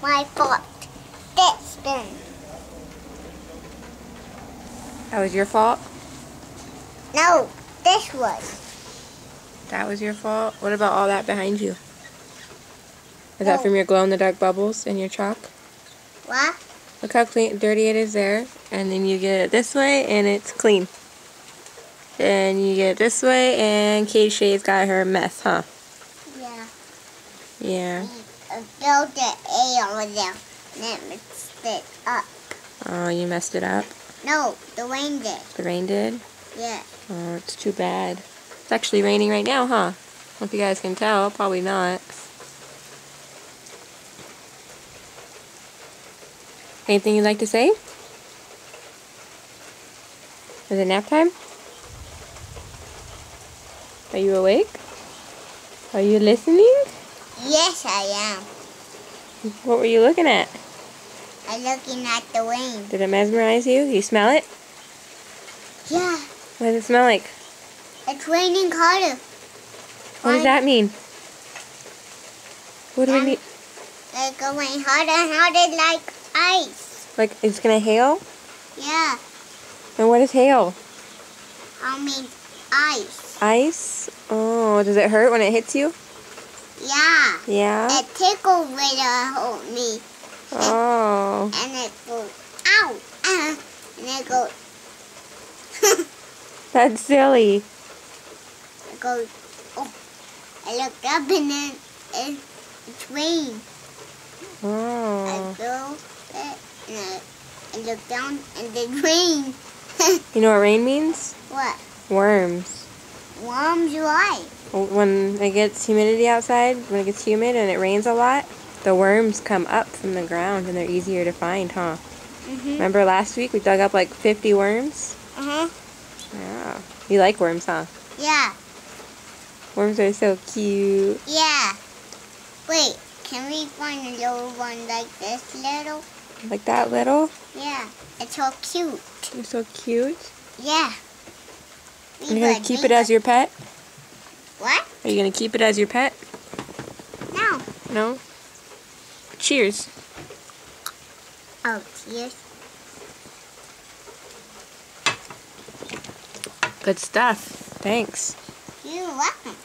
my fault. This then. That was your fault? No, this was. That was your fault? What about all that behind you? Is that from your glow-in-the-dark bubbles in your chalk? What? Look how clean, dirty it is there. And then you get it this way, and it's clean. And you get it this way, and Kate Shay's got her mess, huh? Yeah. Yeah. Build the A over there. And it mixed it up. Oh, you messed it up? No, the rain did. The rain did? Yeah. Oh, it's too bad. It's actually raining right now, huh? Hope you guys can tell. Probably not. Anything you'd like to say? Is it nap time? Are you awake? Are you listening? Yes, I am. What were you looking at? I'm looking at the rain. Did it mesmerize you? You smell it? Yeah. What does it smell like? It's raining harder. What does that mean? What do we mean? It's going harder and harder like ice. Like it's gonna hail? Yeah. And what is hail? I mean ice. Ice? Oh, does it hurt when it hits you? Yeah. Yeah? It tickled when it hold me. Oh. And it goes, ow. And it goes, That's silly. it goes, oh. I looked up and then it's rain. I Oh. feel it and I looked down and then rain. You know what rain means? What? Worms. Worms life. When it gets humidity outside, when it gets humid and it rains a lot, the worms come up from the ground and they're easier to find, huh? Mhm. Remember last week we dug up like 50 worms? Uh-huh. Yeah. You like worms, huh? Yeah. Worms are so cute. Yeah. Wait, can we find a little one like this little? Like that little? Yeah. It's so cute. You're so cute. Yeah. Are you going to keep it as your pet? What? Are you going to keep it as your pet? No. No? Cheers. Oh, cheers. Good stuff. Thanks. You're welcome.